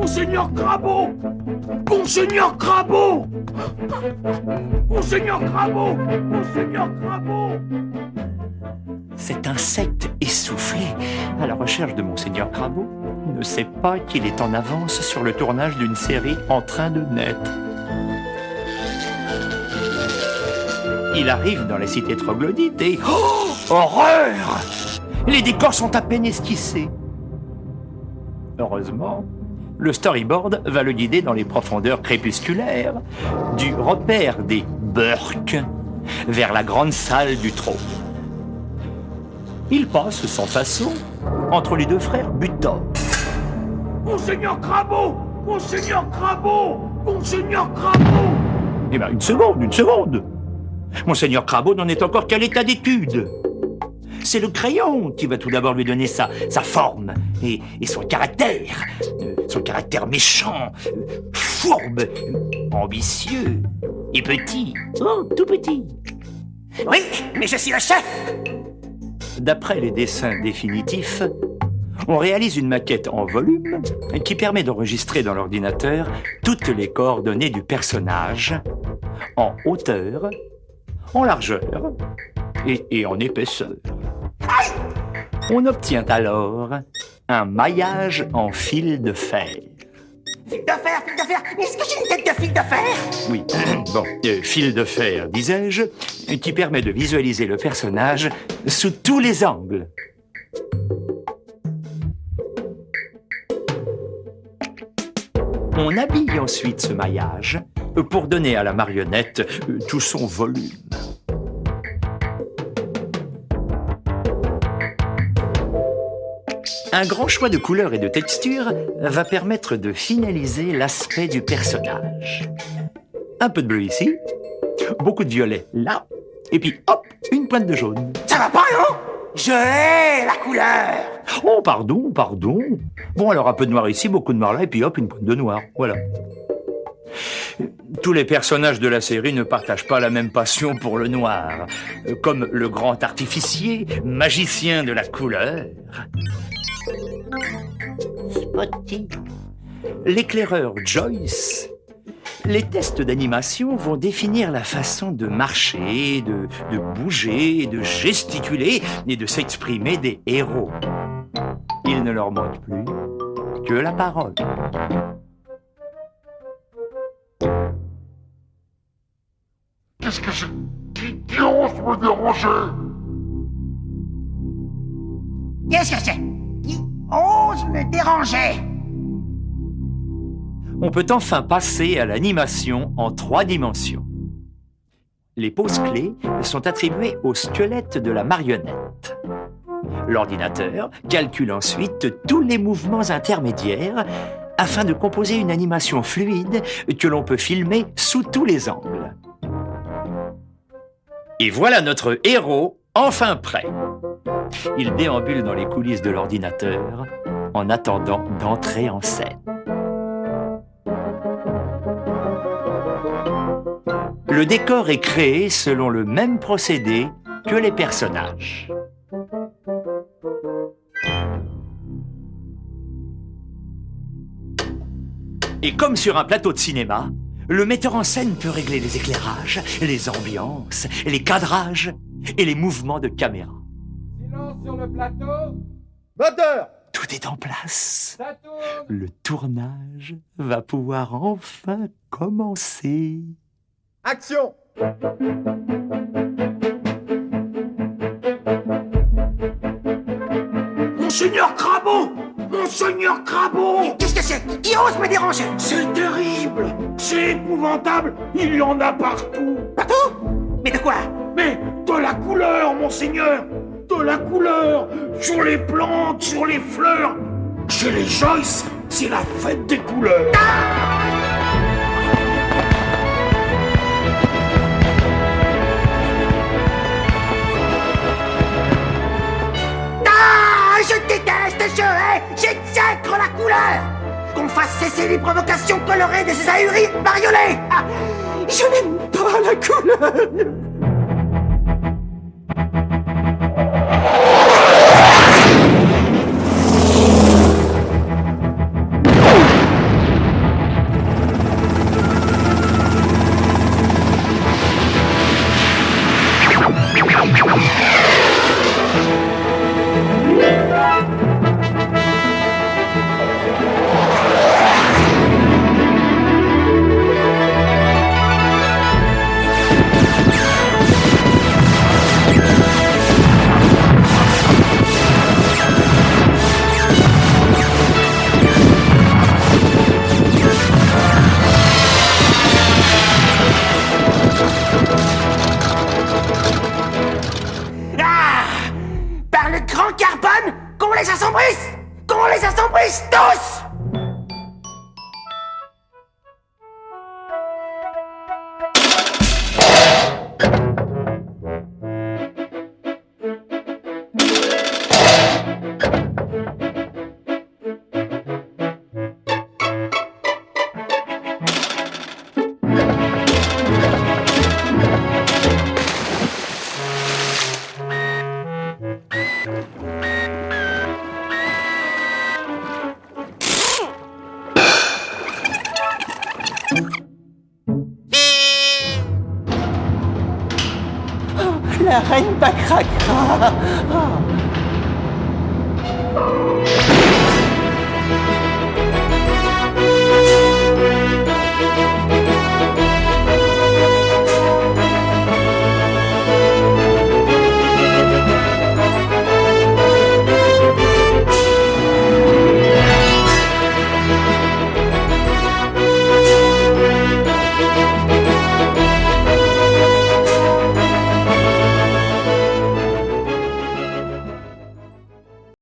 Monseigneur Crabeau! Monseigneur Crabeau! Monseigneur Crabeau! Monseigneur Crabeau! Cet insecte essoufflé, à la recherche de Monseigneur Crabeau, ne sait pas qu'il est en avance sur le tournage d'une série en train de naître. Il arrive dans la cité troglodyte et... Oh, horreur! Les décors sont à peine esquissés. Heureusement, le storyboard va le guider dans les profondeurs crépusculaires du repère des Burks vers la grande salle du trône. Il passe sans façon entre les deux frères Butor. Monseigneur Crabeau! Monseigneur Crabeau! Monseigneur Crabeau! Eh bien, une seconde! Monseigneur Crabeau n'en est encore qu'à l'état d'étude. C'est le crayon qui va tout d'abord lui donner sa forme et son caractère. Son caractère méchant, fourbe, ambitieux et petit. Oh, tout petit. Oui, mais je suis le chef! D'après les dessins définitifs, on réalise une maquette en volume qui permet d'enregistrer dans l'ordinateur toutes les coordonnées du personnage en hauteur, en largeur et en épaisseur. On obtient alors un maillage en fil de fer. Fil de fer! Est-ce que j'ai une tête de fil de fer? Oui, fil de fer, disais-je, qui permet de visualiser le personnage sous tous les angles. On habille ensuite ce maillage pour donner à la marionnette tout son volume. Un grand choix de couleurs et de textures va permettre de finaliser l'aspect du personnage. Un peu de bleu ici, beaucoup de violet là, et puis hop, une pointe de jaune. Ça va pas, non? Je hais la couleur! Oh, pardon. Bon, alors un peu de noir ici, beaucoup de noir là, et puis hop, une pointe de noir, voilà. Tous les personnages de la série ne partagent pas la même passion pour le noir, comme le grand artificier, magicien de la couleur. Spotty. L'éclaireur Joyce. Les tests d'animation vont définir la façon de marcher, de bouger, de gesticuler et de s'exprimer des héros. Il ne leur manque plus que la parole. Qu'est-ce que c'est? Qui ose me déranger? Qu'est-ce que c'est? Qui ose me déranger? On peut enfin passer à l'animation en 3 dimensions. Les poses clés sont attribuées au squelette de la marionnette. L'ordinateur calcule ensuite tous les mouvements intermédiaires afin de composer une animation fluide que l'on peut filmer sous tous les angles. Et voilà notre héros enfin prêt. Il déambule dans les coulisses de l'ordinateur en attendant d'entrer en scène. Le décor est créé selon le même procédé que les personnages. Et comme sur un plateau de cinéma, le metteur en scène peut régler les éclairages, les ambiances, les cadrages et les mouvements de caméra. Silence sur le plateau. Moteur! Tout est en place. Ça tourne. Le tournage va pouvoir enfin commencer. Action! Monseigneur Crabeau! Monseigneur Crabeau! Qu'est-ce que c'est? Qui ose me déranger? C'est terrible! C'est épouvantable! Il y en a partout! Partout? Mais de quoi? Mais de la couleur, monseigneur! De la couleur! Sur les plantes, sur les fleurs! Chez les Joyce, c'est la fête des couleurs! Je déteste, je hais, j'exècre la couleur! Qu'on fasse cesser les provocations colorées de ces ahuris bariolés! Ah, je n'aime pas la couleur! la reine Bacracra.